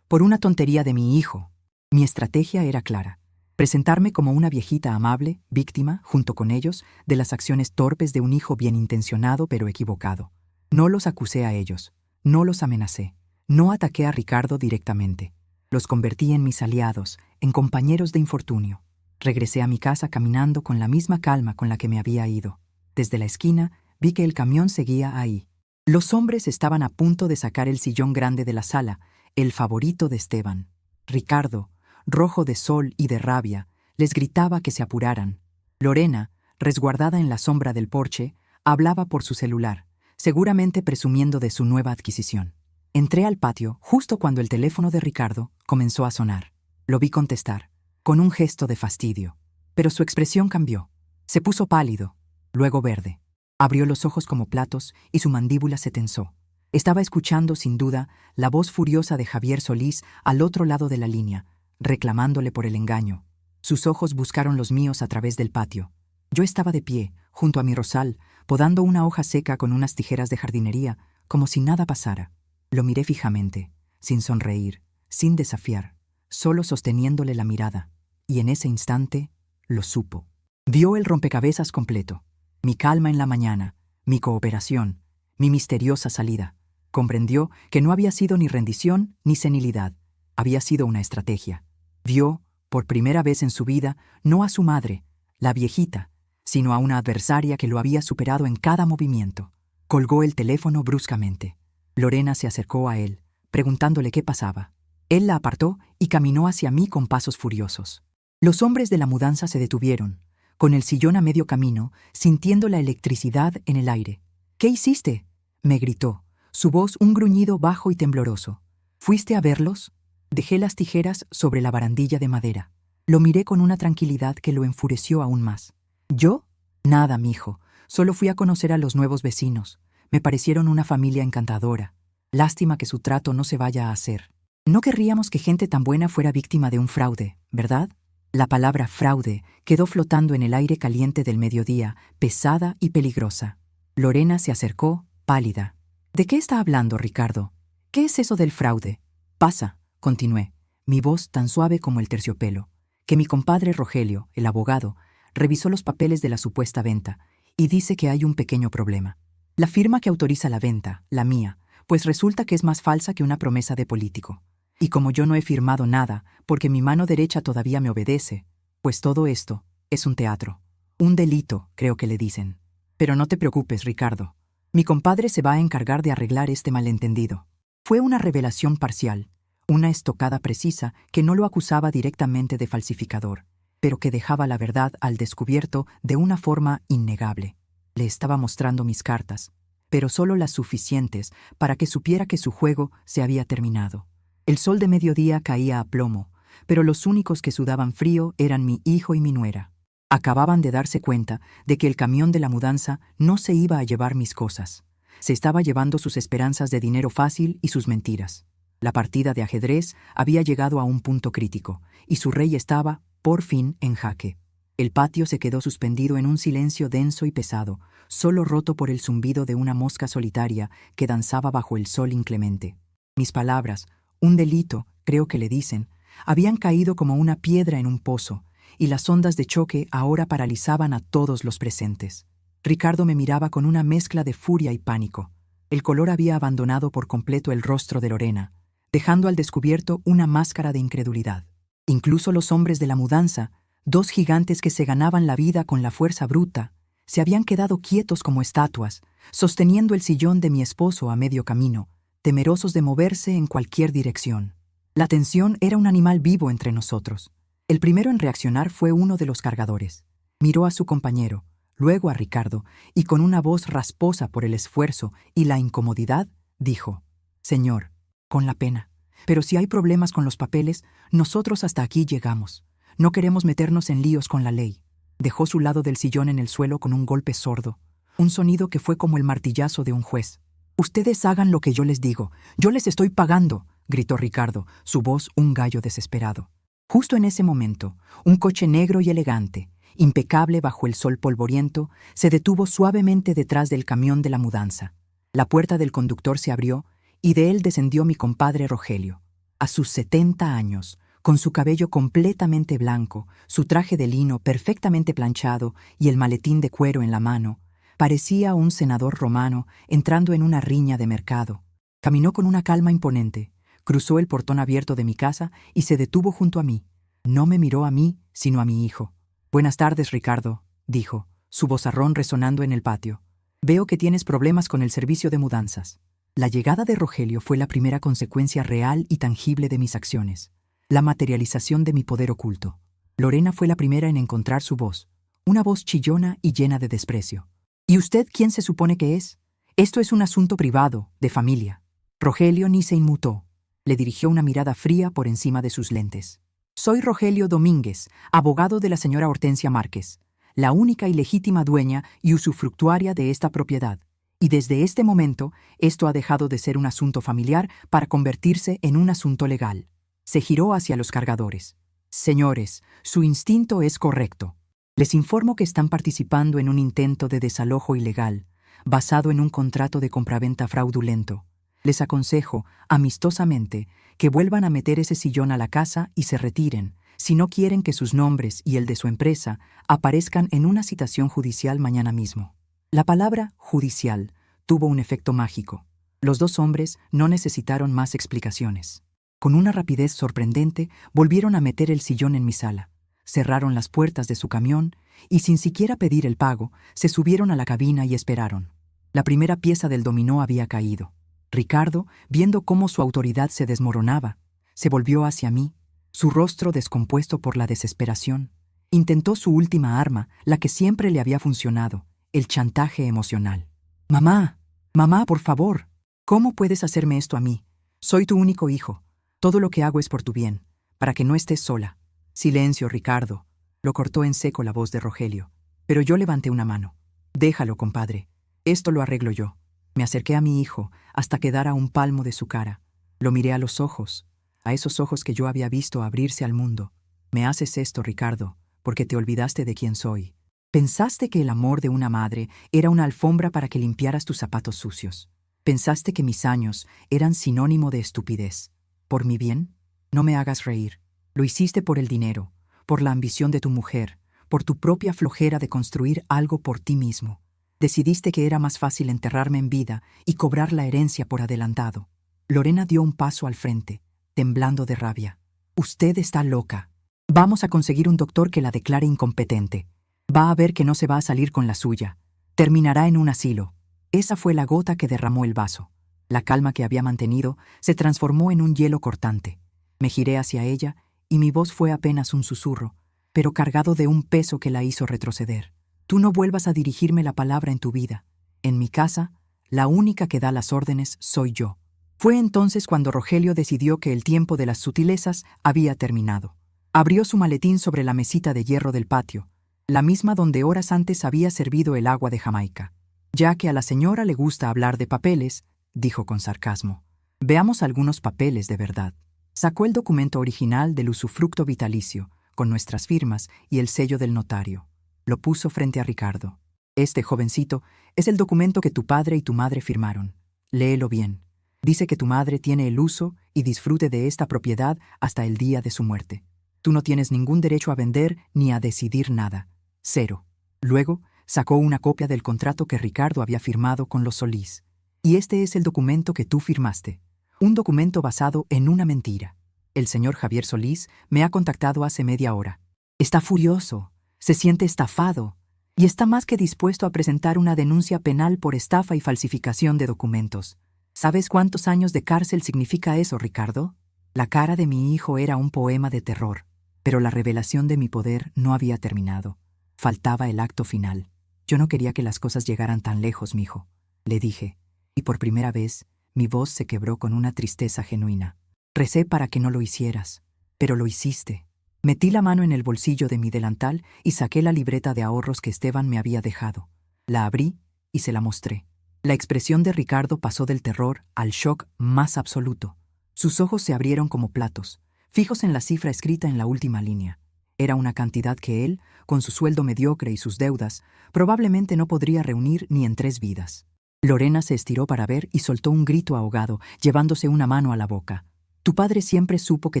por una tontería de mi hijo». Mi estrategia era clara: presentarme como una viejita amable, víctima, junto con ellos, de las acciones torpes de un hijo bien intencionado pero equivocado. No los acusé a ellos, no los amenacé, no ataqué a Ricardo directamente. Los convertí en mis aliados, en compañeros de infortunio. Regresé a mi casa caminando con la misma calma con la que me había ido. Desde la esquina vi que el camión seguía ahí. Los hombres estaban a punto de sacar el sillón grande de la sala, el favorito de Esteban. Ricardo, rojo de sol y de rabia, les gritaba que se apuraran. Lorena, resguardada en la sombra del porche, hablaba por su celular, seguramente presumiendo de su nueva adquisición. Entré al patio justo cuando el teléfono de Ricardo comenzó a sonar. Lo vi contestar, con un gesto de fastidio. Pero su expresión cambió. Se puso pálido, luego verde. Abrió los ojos como platos y su mandíbula se tensó. Estaba escuchando, sin duda, la voz furiosa de Javier Solís al otro lado de la línea, reclamándole por el engaño. Sus ojos buscaron los míos a través del patio. Yo estaba de pie, junto a mi rosal, podando una hoja seca con unas tijeras de jardinería, como si nada pasara. Lo miré fijamente, sin sonreír, sin desafiar, solo sosteniéndole la mirada. Y en ese instante, lo supo. Vio el rompecabezas completo. Mi calma en la mañana, mi cooperación, mi misteriosa salida. Comprendió que no había sido ni rendición ni senilidad. Había sido una estrategia. Vio, por primera vez en su vida, no a su madre, la viejita, sino a una adversaria que lo había superado en cada movimiento. Colgó el teléfono bruscamente. Lorena se acercó a él, preguntándole qué pasaba. Él la apartó y caminó hacia mí con pasos furiosos. Los hombres de la mudanza se detuvieron, con el sillón a medio camino, sintiendo la electricidad en el aire. «¿Qué hiciste?», me gritó, su voz un gruñido bajo y tembloroso. «¿Fuiste a verlos?». Dejé las tijeras sobre la barandilla de madera. Lo miré con una tranquilidad que lo enfureció aún más. «¿Yo? Nada, mijo. Solo fui a conocer a los nuevos vecinos. Me parecieron una familia encantadora. Lástima que su trato no se vaya a hacer. No querríamos que gente tan buena fuera víctima de un fraude, ¿verdad?». La palabra fraude quedó flotando en el aire caliente del mediodía, pesada y peligrosa. Lorena se acercó, pálida. «¿De qué está hablando, Ricardo? ¿Qué es eso del fraude?». «Pasa», continué, mi voz tan suave como el terciopelo, «que mi compadre Rogelio, el abogado, revisó los papeles de la supuesta venta y dice que hay un pequeño problema. La firma que autoriza la venta, la mía, pues resulta que es más falsa que una promesa de político. Y como yo no he firmado nada, porque mi mano derecha todavía me obedece, pues todo esto es un teatro. Un delito, creo que le dicen. Pero no te preocupes, Ricardo. Mi compadre se va a encargar de arreglar este malentendido». Fue una revelación parcial, una estocada precisa que no lo acusaba directamente de falsificador, pero que dejaba la verdad al descubierto de una forma innegable. Le estaba mostrando mis cartas, pero solo las suficientes para que supiera que su juego se había terminado. El sol de mediodía caía a plomo, pero los únicos que sudaban frío eran mi hijo y mi nuera. Acababan de darse cuenta de que el camión de la mudanza no se iba a llevar mis cosas. Se estaba llevando sus esperanzas de dinero fácil y sus mentiras. La partida de ajedrez había llegado a un punto crítico, y su rey estaba, por fin, en jaque. El patio se quedó suspendido en un silencio denso y pesado, solo roto por el zumbido de una mosca solitaria que danzaba bajo el sol inclemente. Mis palabras, un delito, creo que le dicen, habían caído como una piedra en un pozo, y las ondas de choque ahora paralizaban a todos los presentes. Ricardo me miraba con una mezcla de furia y pánico. El color había abandonado por completo el rostro de Lorena, dejando al descubierto una máscara de incredulidad. Incluso los hombres de la mudanza, dos gigantes que se ganaban la vida con la fuerza bruta, se habían quedado quietos como estatuas, sosteniendo el sillón de mi esposo a medio camino, temerosos de moverse en cualquier dirección. La tensión era un animal vivo entre nosotros. El primero en reaccionar fue uno de los cargadores. Miró a su compañero, luego a Ricardo, y con una voz rasposa por el esfuerzo y la incomodidad, dijo: «Señor, con la pena, pero si hay problemas con los papeles, nosotros hasta aquí llegamos. No queremos meternos en líos con la ley». Dejó su lado del sillón en el suelo con un golpe sordo, un sonido que fue como el martillazo de un juez. «Ustedes hagan lo que yo les digo. Yo les estoy pagando», gritó Ricardo, su voz un gallo desesperado. Justo en ese momento, un coche negro y elegante, impecable bajo el sol polvoriento, se detuvo suavemente detrás del camión de la mudanza. La puerta del conductor se abrió y de él descendió mi compadre Rogelio. A sus 70 años, con su cabello completamente blanco, su traje de lino perfectamente planchado y el maletín de cuero en la mano, parecía un senador romano entrando en una riña de mercado. Caminó con una calma imponente, cruzó el portón abierto de mi casa y se detuvo junto a mí. No me miró a mí, sino a mi hijo. «Buenas tardes, Ricardo», dijo, su vozarrón resonando en el patio. «Veo que tienes problemas con el servicio de mudanzas». La llegada de Rogelio fue la primera consecuencia real y tangible de mis acciones, la materialización de mi poder oculto. Lorena fue la primera en encontrar su voz, una voz chillona y llena de desprecio. «¿Y usted quién se supone que es? Esto es un asunto privado, de familia». Rogelio ni se inmutó. Le dirigió una mirada fría por encima de sus lentes. «Soy Rogelio Domínguez, abogado de la señora Hortensia Márquez, la única y legítima dueña y usufructuaria de esta propiedad, Y desde este momento, esto ha dejado de ser un asunto familiar para convertirse en un asunto legal. Se giró hacia los cargadores. Señores, su instinto es correcto. Les informo que están participando en un intento de desalojo ilegal, basado en un contrato de compraventa fraudulento. Les aconsejo, amistosamente, que vuelvan a meter ese sillón a la casa y se retiren, si no quieren que sus nombres y el de su empresa aparezcan en una citación judicial mañana mismo. La palabra judicial tuvo un efecto mágico. Los dos hombres no necesitaron más explicaciones. Con una rapidez sorprendente, volvieron a meter el sillón en mi sala. Cerraron las puertas de su camión y, sin siquiera pedir el pago, se subieron a la cabina y esperaron. La primera pieza del dominó había caído. Ricardo, viendo cómo su autoridad se desmoronaba, se volvió hacia mí, su rostro descompuesto por la desesperación. Intentó su última arma, la que siempre le había funcionado, el chantaje emocional. «Mamá, mamá, por favor, ¿cómo puedes hacerme esto a mí? Soy tu único hijo. Todo lo que hago es por tu bien, para que no estés sola». «Silencio, Ricardo», lo cortó en seco la voz de Rogelio. Pero yo levanté una mano. «Déjalo, compadre. Esto lo arreglo yo». Me acerqué a mi hijo hasta quedar a un palmo de su cara. Lo miré a los ojos, a esos ojos que yo había visto abrirse al mundo. «Me haces esto, Ricardo, porque te olvidaste de quién soy. Pensaste que el amor de una madre era una alfombra para que limpiaras tus zapatos sucios. Pensaste que mis años eran sinónimo de estupidez. ¿Por mi bien? No me hagas reír. Lo hiciste por el dinero, por la ambición de tu mujer, por tu propia flojera de construir algo por ti mismo. Decidiste que era más fácil enterrarme en vida y cobrar la herencia por adelantado». Lorena dio un paso al frente, temblando de rabia. «Usted está loca. Vamos a conseguir un doctor que la declare incompetente. Va a ver que no se va a salir con la suya. Terminará en un asilo». Esa fue la gota que derramó el vaso. La calma que había mantenido se transformó en un hielo cortante. Me giré hacia ella y mi voz fue apenas un susurro, pero cargado de un peso que la hizo retroceder. «Tú no vuelvas a dirigirme la palabra en tu vida. En mi casa, la única que da las órdenes soy yo». Fue entonces cuando Rogelio decidió que el tiempo de las sutilezas había terminado. Abrió su maletín sobre la mesita de hierro del patio, la misma donde horas antes había servido el agua de Jamaica. «Ya que a la señora le gusta hablar de papeles», dijo con sarcasmo, «veamos algunos papeles de verdad». Sacó el documento original del usufructo vitalicio, con nuestras firmas y el sello del notario. Lo puso frente a Ricardo. «Este, jovencito, es el documento que tu padre y tu madre firmaron. Léelo bien. Dice que tu madre tiene el uso y disfrute de esta propiedad hasta el día de su muerte. Tú no tienes ningún derecho a vender ni a decidir nada. Cero». Luego, sacó una copia del contrato que Ricardo había firmado con los Solís. «Y este es el documento que tú firmaste. Un documento basado en una mentira. El señor Javier Solís me ha contactado hace media hora. Está furioso, se siente estafado y está más que dispuesto a presentar una denuncia penal por estafa y falsificación de documentos. ¿Sabes cuántos años de cárcel significa eso, Ricardo?». La cara de mi hijo era un poema de terror, pero la revelación de mi poder no había terminado. Faltaba el acto final. «Yo no quería que las cosas llegaran tan lejos, mijo», le dije, y por primera vez mi voz se quebró con una tristeza genuina. «Recé para que no lo hicieras, pero lo hiciste». Metí la mano en el bolsillo de mi delantal y saqué la libreta de ahorros que Esteban me había dejado. La abrí y se la mostré. La expresión de Ricardo pasó del terror al shock más absoluto. Sus ojos se abrieron como platos, fijos en la cifra escrita en la última línea. Era una cantidad que él, con su sueldo mediocre y sus deudas, probablemente no podría reunir ni en 3 vidas. Lorena se estiró para ver y soltó un grito ahogado, llevándose una mano a la boca. «Tu padre siempre supo que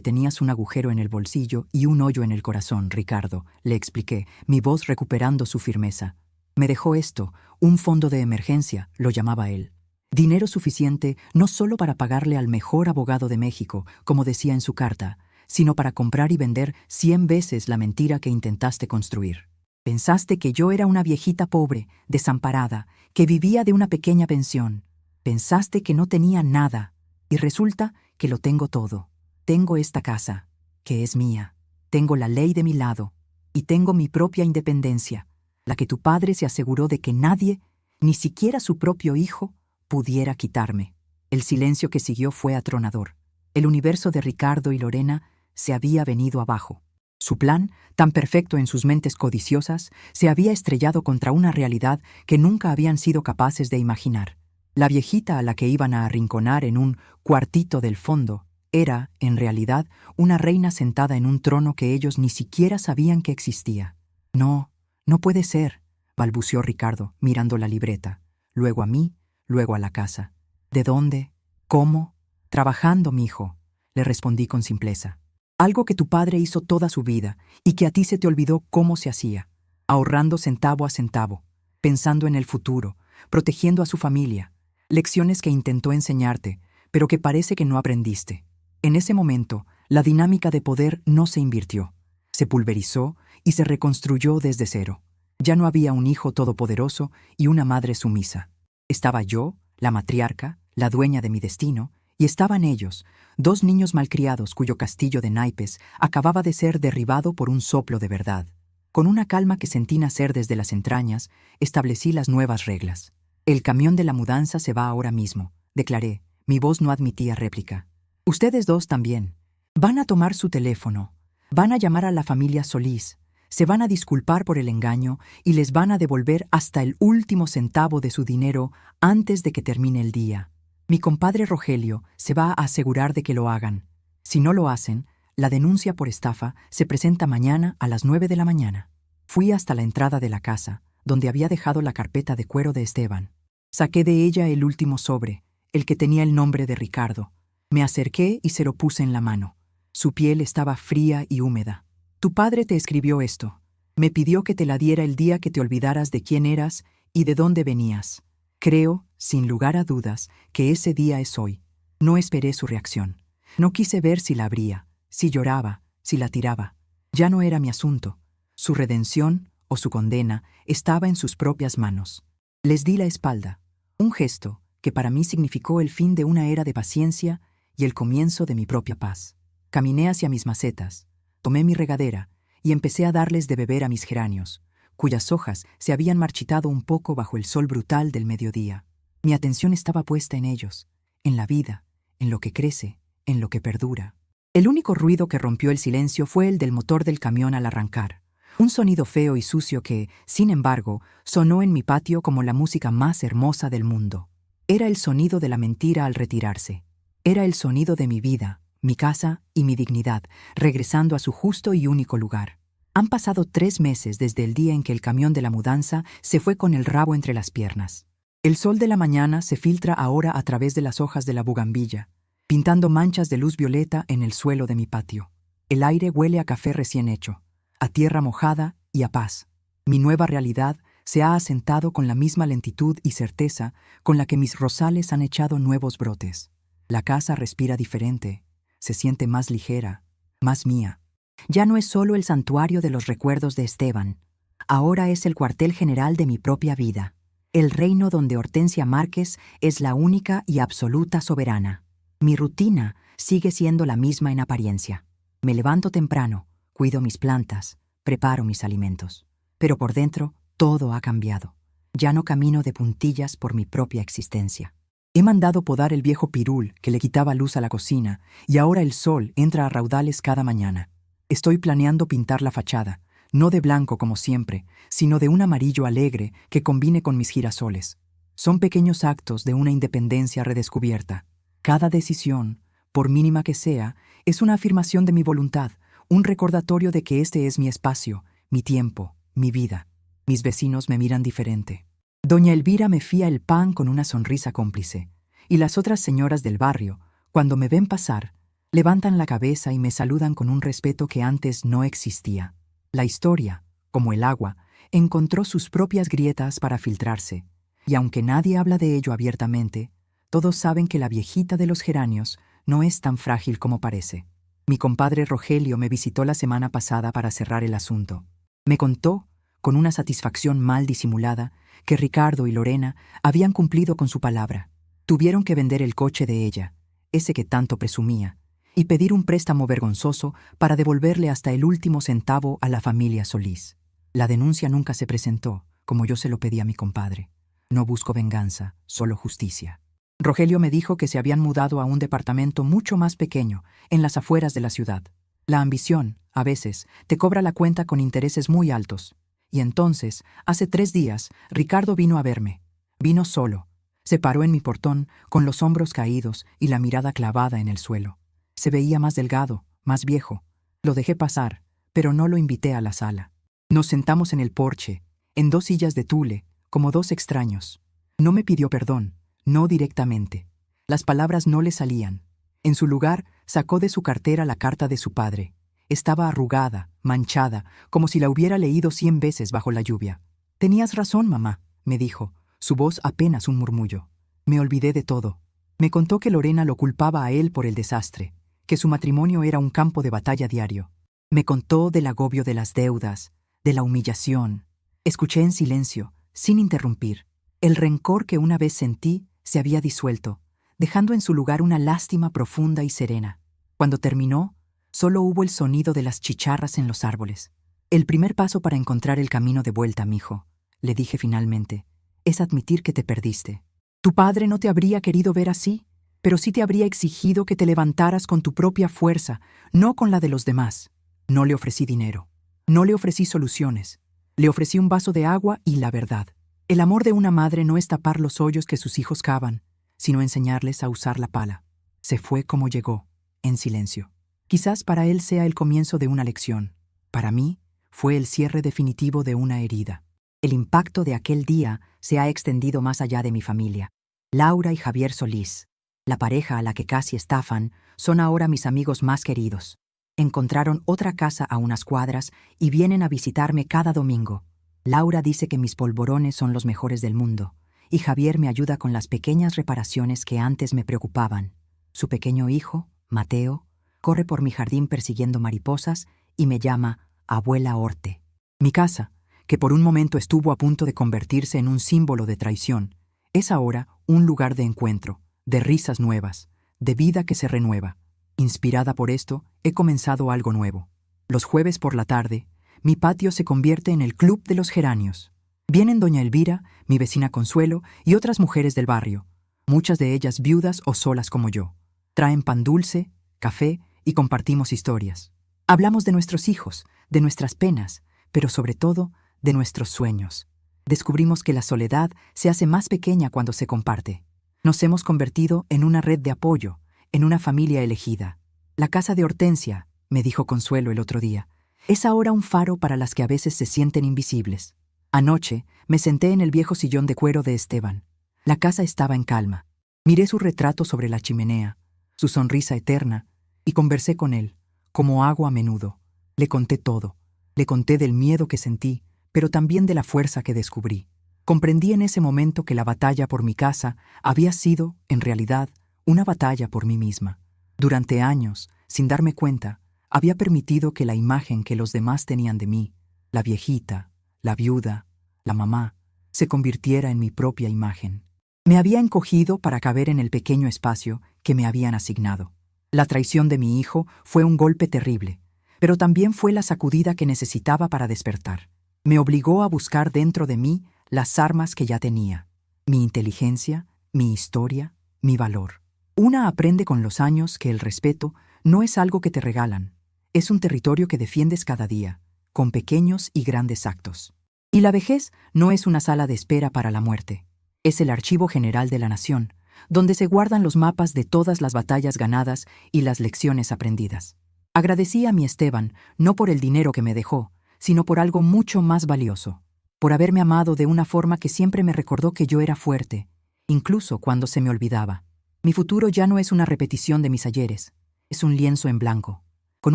tenías un agujero en el bolsillo y un hoyo en el corazón, Ricardo», le expliqué, mi voz recuperando su firmeza. «Me dejó esto, un fondo de emergencia», lo llamaba él. Dinero suficiente no solo para pagarle al mejor abogado de México, como decía en su carta, sino para comprar y vender 100 veces la mentira que intentaste construir. «Pensaste que yo era una viejita pobre, desamparada, que vivía de una pequeña pensión. Pensaste que no tenía nada, y resulta que lo tengo todo. Tengo esta casa, que es mía. Tengo la ley de mi lado, y tengo mi propia independencia, la que tu padre se aseguró de que nadie, ni siquiera su propio hijo, pudiera quitarme». El silencio que siguió fue atronador. El universo de Ricardo y Lorena se había venido abajo. Su plan, tan perfecto en sus mentes codiciosas, se había estrellado contra una realidad que nunca habían sido capaces de imaginar. La viejita a la que iban a arrinconar en un cuartito del fondo era, en realidad, una reina sentada en un trono que ellos ni siquiera sabían que existía. No, no puede ser, balbuceó Ricardo, mirando la libreta. Luego a mí, luego a la casa. ¿De dónde? ¿Cómo? Trabajando, mijo, le respondí con simpleza. Algo que tu padre hizo toda su vida y que a ti se te olvidó cómo se hacía, ahorrando centavo a centavo, pensando en el futuro, protegiendo a su familia, lecciones que intentó enseñarte, pero que parece que no aprendiste. En ese momento, la dinámica de poder no se invirtió, se pulverizó y se reconstruyó desde cero. Ya no había un hijo todopoderoso y una madre sumisa. Estaba yo, la matriarca, la dueña de mi destino, y estaban ellos, dos niños malcriados cuyo castillo de naipes acababa de ser derribado por un soplo de verdad. Con una calma que sentí nacer desde las entrañas, establecí las nuevas reglas. El camión de la mudanza se va ahora mismo, declaré. Mi voz no admitía réplica. Ustedes dos también. Van a tomar su teléfono. Van a llamar a la familia Solís. Se van a disculpar por el engaño y les van a devolver hasta el último centavo de su dinero antes de que termine el día. Mi compadre Rogelio se va a asegurar de que lo hagan. Si no lo hacen, la denuncia por estafa se presenta mañana a las 9 de la mañana. Fui hasta la entrada de la casa, donde había dejado la carpeta de cuero de Esteban. Saqué de ella el último sobre, el que tenía el nombre de Ricardo. Me acerqué y se lo puse en la mano. Su piel estaba fría y húmeda. Tu padre te escribió esto. Me pidió que te la diera el día que te olvidaras de quién eras y de dónde venías. Creo, sin lugar a dudas, que ese día es hoy. No esperé su reacción. No quise ver si la abría, si lloraba, si la tiraba. Ya no era mi asunto. Su redención o su condena estaba en sus propias manos. Les di la espalda, un gesto que para mí significó el fin de una era de paciencia y el comienzo de mi propia paz. Caminé hacia mis macetas, tomé mi regadera y empecé a darles de beber a mis geranios, cuyas hojas se habían marchitado un poco bajo el sol brutal del mediodía. Mi atención estaba puesta en ellos, en la vida, en lo que crece, en lo que perdura. El único ruido que rompió el silencio fue el del motor del camión al arrancar, un sonido feo y sucio que, sin embargo, sonó en mi patio como la música más hermosa del mundo. Era el sonido de la mentira al retirarse. Era el sonido de mi vida, mi casa y mi dignidad, regresando a su justo y único lugar. Han pasado 3 meses desde el día en que el camión de la mudanza se fue con el rabo entre las piernas. El sol de la mañana se filtra ahora a través de las hojas de la bugambilla, pintando manchas de luz violeta en el suelo de mi patio. El aire huele a café recién hecho, a tierra mojada y a paz. Mi nueva realidad se ha asentado con la misma lentitud y certeza con la que mis rosales han echado nuevos brotes. La casa respira diferente, se siente más ligera, más mía. Ya no es solo el santuario de los recuerdos de Esteban. Ahora es el cuartel general de mi propia vida. El reino donde Hortensia Márquez es la única y absoluta soberana. Mi rutina sigue siendo la misma en apariencia. Me levanto temprano, cuido mis plantas, preparo mis alimentos. Pero por dentro, todo ha cambiado. Ya no camino de puntillas por mi propia existencia. He mandado podar el viejo pirul que le quitaba luz a la cocina y ahora el sol entra a raudales cada mañana. Estoy planeando pintar la fachada, no de blanco como siempre, sino de un amarillo alegre que combine con mis girasoles. Son pequeños actos de una independencia redescubierta. Cada decisión, por mínima que sea, es una afirmación de mi voluntad, un recordatorio de que este es mi espacio, mi tiempo, mi vida. Mis vecinos me miran diferente. Doña Elvira me fía el pan con una sonrisa cómplice, y las otras señoras del barrio, cuando me ven pasar, levantan la cabeza y me saludan con un respeto que antes no existía. La historia, como el agua, encontró sus propias grietas para filtrarse, y aunque nadie habla de ello abiertamente, todos saben que la viejita de los geranios no es tan frágil como parece. Mi compadre Rogelio me visitó la semana pasada para cerrar el asunto. Me contó, con una satisfacción mal disimulada, que Ricardo y Lorena habían cumplido con su palabra. Tuvieron que vender el coche de ella, ese que tanto presumía, y pedir un préstamo vergonzoso para devolverle hasta el último centavo a la familia Solís. La denuncia nunca se presentó, como yo se lo pedí a mi compadre. No busco venganza, solo justicia. Rogelio me dijo que se habían mudado a un departamento mucho más pequeño, en las afueras de la ciudad. La ambición, a veces, te cobra la cuenta con intereses muy altos. Y entonces, hace 3 días, Ricardo vino a verme. Vino solo. Se paró en mi portón, con los hombros caídos y la mirada clavada en el suelo. Se veía más delgado, más viejo. Lo dejé pasar, pero no lo invité a la sala. Nos sentamos en el porche, en 2 sillas de tule, como 2 extraños. No me pidió perdón, no directamente. Las palabras no le salían. En su lugar, sacó de su cartera la carta de su padre. Estaba arrugada, manchada, como si la hubiera leído 100 veces bajo la lluvia. «Tenías razón, mamá», me dijo, su voz apenas un murmullo. Me olvidé de todo. Me contó que Lorena lo culpaba a él por el desastre, que su matrimonio era un campo de batalla diario. Me contó del agobio de las deudas, de la humillación. Escuché en silencio, sin interrumpir. El rencor que una vez sentí se había disuelto, dejando en su lugar una lástima profunda y serena. Cuando terminó, solo hubo el sonido de las chicharras en los árboles. «El primer paso para encontrar el camino de vuelta, mijo», le dije finalmente, «es admitir que te perdiste. Tu padre no te habría querido ver así, pero sí te habría exigido que te levantaras con tu propia fuerza, no con la de los demás». No le ofrecí dinero. No le ofrecí soluciones. Le ofrecí un vaso de agua y la verdad. El amor de una madre no es tapar los hoyos que sus hijos cavan, sino enseñarles a usar la pala. Se fue como llegó, en silencio. Quizás para él sea el comienzo de una lección. Para mí, fue el cierre definitivo de una herida. El impacto de aquel día se ha extendido más allá de mi familia. Laura y Javier Solís, la pareja a la que casi estafan, son ahora mis amigos más queridos. Encontraron otra casa a unas cuadras y vienen a visitarme cada domingo. Laura dice que mis polvorones son los mejores del mundo, y Javier me ayuda con las pequeñas reparaciones que antes me preocupaban. Su pequeño hijo, Mateo, corre por mi jardín persiguiendo mariposas y me llama Abuela Orte. Mi casa, que por un momento estuvo a punto de convertirse en un símbolo de traición, es ahora un lugar de encuentro, de risas nuevas, de vida que se renueva. Inspirada por esto, he comenzado algo nuevo. Los jueves por la tarde, mi patio se convierte en el Club de los Geranios. Vienen doña Elvira, mi vecina Consuelo y otras mujeres del barrio, muchas de ellas viudas o solas como yo. Traen pan dulce, café y compartimos historias. Hablamos de nuestros hijos, de nuestras penas, pero sobre todo de nuestros sueños. Descubrimos que la soledad se hace más pequeña cuando se comparte. Nos hemos convertido en una red de apoyo, en una familia elegida. La casa de Hortensia, me dijo Consuelo el otro día, es ahora un faro para las que a veces se sienten invisibles. Anoche me senté en el viejo sillón de cuero de Esteban. La casa estaba en calma. Miré su retrato sobre la chimenea, su sonrisa eterna, y conversé con él, como hago a menudo. Le conté todo. Le conté del miedo que sentí, pero también de la fuerza que descubrí. Comprendí en ese momento que la batalla por mi casa había sido, en realidad, una batalla por mí misma. Durante años, sin darme cuenta, había permitido que la imagen que los demás tenían de mí, la viejita, la viuda, la mamá, se convirtiera en mi propia imagen. Me había encogido para caber en el pequeño espacio que me habían asignado. La traición de mi hijo fue un golpe terrible, pero también fue la sacudida que necesitaba para despertar. Me obligó a buscar dentro de mí las armas que ya tenía: mi inteligencia, mi historia, mi valor. Una aprende con los años que el respeto no es algo que te regalan, es un territorio que defiendes cada día, con pequeños y grandes actos. Y la vejez no es una sala de espera para la muerte, es el archivo general de la nación, donde se guardan los mapas de todas las batallas ganadas y las lecciones aprendidas. Agradecí a mi Esteban, no por el dinero que me dejó, sino por algo mucho más valioso, por haberme amado de una forma que siempre me recordó que yo era fuerte, incluso cuando se me olvidaba. Mi futuro ya no es una repetición de mis ayeres, es un lienzo en blanco. Con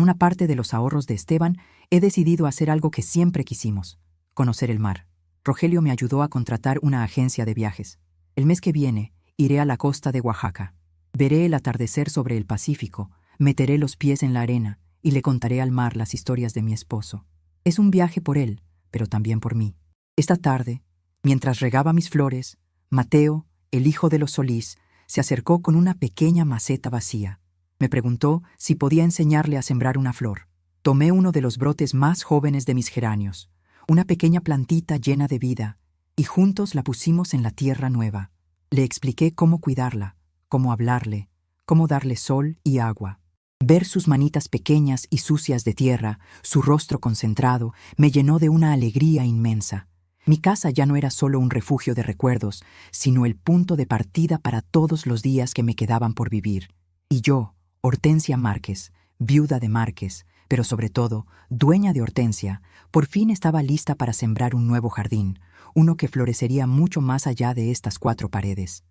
una parte de los ahorros de Esteban, he decidido hacer algo que siempre quisimos: conocer el mar. Rogelio me ayudó a contratar una agencia de viajes. El mes que viene, iré a la costa de Oaxaca. Veré el atardecer sobre el Pacífico, meteré los pies en la arena y le contaré al mar las historias de mi esposo. Es un viaje por él, pero también por mí. Esta tarde, mientras regaba mis flores, Mateo, el hijo de los Solís, se acercó con una pequeña maceta vacía. Me preguntó si podía enseñarle a sembrar una flor. Tomé uno de los brotes más jóvenes de mis geranios, una pequeña plantita llena de vida, y juntos la pusimos en la tierra nueva. Le expliqué cómo cuidarla, cómo hablarle, cómo darle sol y agua. Ver sus manitas pequeñas y sucias de tierra, su rostro concentrado, me llenó de una alegría inmensa. Mi casa ya no era solo un refugio de recuerdos, sino el punto de partida para todos los días que me quedaban por vivir. Y yo, Hortensia Márquez, viuda de Márquez, pero sobre todo, dueña de Hortensia, por fin estaba lista para sembrar un nuevo jardín, uno que florecería mucho más allá de estas 4 paredes.